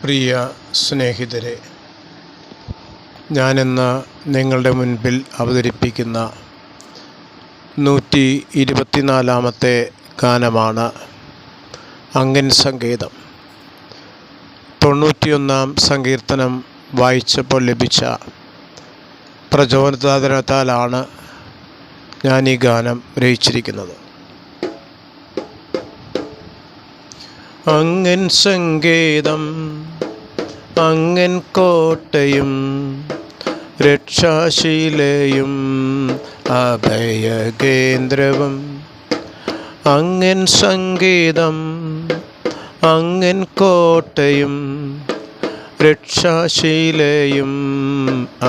പ്രിയ സ്നേഹിതരെ, ഞാനിന്ന് നിങ്ങളുടെ മുൻപിൽ അവതരിപ്പിക്കുന്ന 124-ാമത്തെ ഗാനമാണ് അങ്കൻ സങ്കേതം. 91-ാം സങ്കീർത്തനം വായിച്ചപ്പോൾ ലഭിച്ച പ്രചോദനത്താലാണ് ഞാൻ ഈ ഗാനം രചിച്ചിരിക്കുന്നത്. അങ്ങൻ സങ്കേതം, അങ്ങൻ കോട്ടയും രക്ഷാശീലയും അഭയകേന്ദ്രവും. അങ്ങൻ സങ്കേതം, അങ്ങൻ കോട്ടയും രക്ഷാശീലയും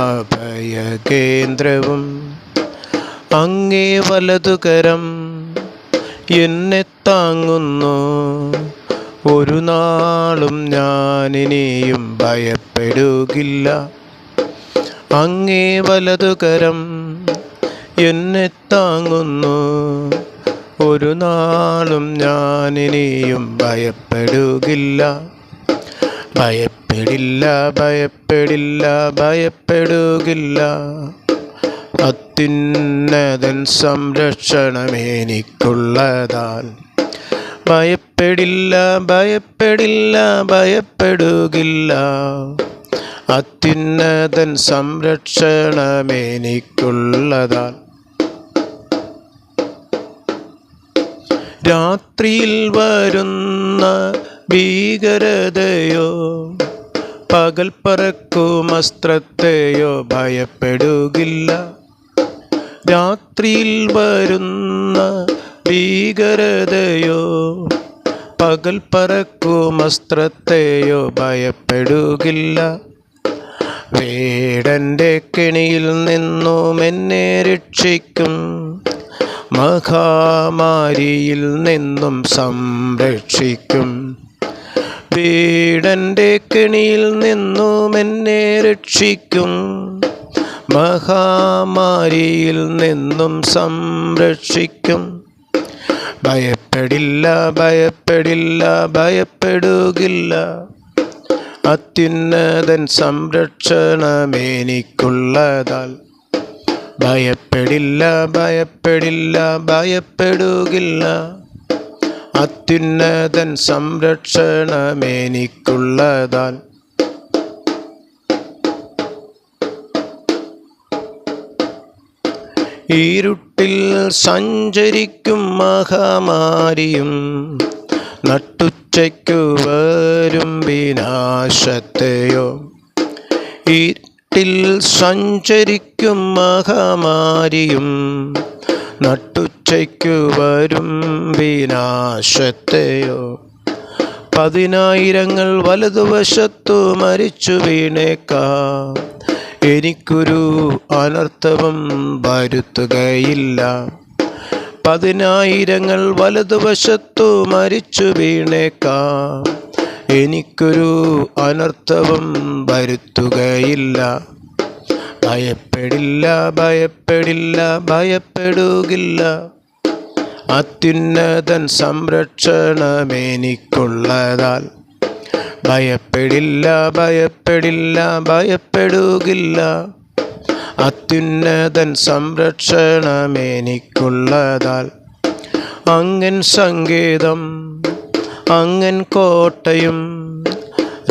അഭയകേന്ദ്രവും. അങ്ങേ വലതുകരം എന്നെ താങ്ങുന്നു, ഒരു നാളും ഞാനിനിയും ഭയപ്പെടുകില്ല. അങ്ങേ വലതുകരം എന്നെ താങ്ങുന്നു, ഒരു നാളും ഞാനിനിയും ഭയപ്പെടുകില്ല. ഭയപ്പെടില്ല, ഭയപ്പെടില്ല, ഭയപ്പെടുകില്ല. അത്യുന്നതൻ സംരക്ഷണമെനിക്കുള്ളതാൽ ഭയപ്പെടില്ല, ഭയപ്പെടില്ല, ഭയപ്പെടുകില്ല. അത്യുന്നതൻ സംരക്ഷണമെനിക്കുള്ളതാൽ. രാത്രിയിൽ വരുന്ന ഭീകരതയോ പകൽ പറക്കും അസ്ത്രത്തെയോ ഭയപ്പെടുകില്ല. രാത്രിയിൽ വരുന്ന ഭീകരതയോ പകൽ പറക്കും അസ്ത്രത്തെയോ ഭയപ്പെടുകില്ല. വേടൻ്റെ കെണിയിൽ നിന്നും എന്നെ രക്ഷിക്കും, മഹാമാരിയിൽ നിന്നും സംരക്ഷിക്കും. വേടൻ്റെ കെണിയിൽ നിന്നും എന്നെ രക്ഷിക്കും, മഹാമാരിയിൽ നിന്നും സംരക്ഷിക്കും. ഭയപ്പെടില്ല, ഭയപ്പെടില്ല, ഭയപ്പെടുകില്ല. അത്യുന്നതൻ സംരക്ഷണമെനിക്കുള്ളതാൽ ഭയപ്പെടില്ല, ഭയപ്പെടില്ല, ഭയപ്പെടുകില്ല. അത്യുന്നതൻ സംരക്ഷണമെനിക്കുള്ളതാൽ. ഇരുട്ടിൽ സഞ്ചരിക്കും മഹാമാരിയും നട്ടുച്ചയ്ക്കു വരും വിനാശത്തെയോ. ഇരുട്ടിൽ സഞ്ചരിക്കും മഹാമാരിയും നട്ടുച്ചയ്ക്കു വരും വിനാശത്തെയോ. 10,000 വലതുവശത്തു മരിച്ചു വീണേക്കാം, എനിക്കൊരു അനർത്ഥവും വരുത്തുകയില്ല. 10,000 വലതുവശത്തു മരിച്ചു വീണേക്കാം, എനിക്കൊരു അനർത്ഥവും വരുത്തുകയില്ല. ഭയപ്പെടില്ല, ഭയപ്പെടില്ല, ഭയപ്പെടുകില്ല. അത്യുന്നതൻ സംരക്ഷണമെനിക്കുള്ളതാൽ ഭയപ്പെടില്ല, ഭയപ്പെടില്ല, ഭയപ്പെടുകില്ല. അത്യുന്നതൻ സംരക്ഷണമെനിക്കുള്ളതാൽ. അങ്ങൻ സങ്കേതം, അങ്ങൻ കോട്ടയും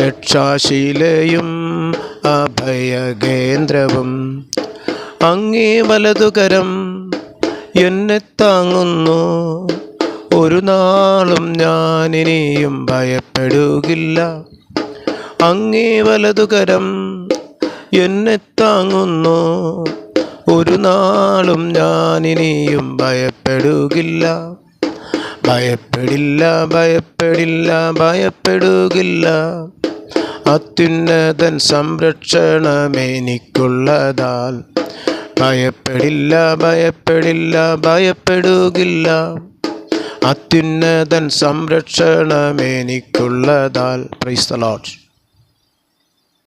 രക്ഷാശീലയും അഭയകേന്ദ്രവും. അങ്ങേ വലതുകരം എന്നെ താങ്ങുന്നു, ഒരു നാളും ഞാനിനിയും ഭയപ്പെടുകില്ല. അങ്ങേ വലതുകരം എന്നെ താങ്ങുന്നു, ഒരു നാളും ഞാനിനിയും ഭയപ്പെടുകില്ല. ഭയപ്പെടില്ല, ഭയപ്പെടില്ല, ഭയപ്പെടുകില്ല. അത്യുന്നതൻ സംരക്ഷണമെനിക്കുള്ളതാൽ ഭയപ്പെടില്ല, ഭയപ്പെടില്ല, ഭയപ്പെടുകില്ല. അത്യുന്നതൻ സംരക്ഷണമെനിക്കുള്ളതാൽ. Praise the Lord.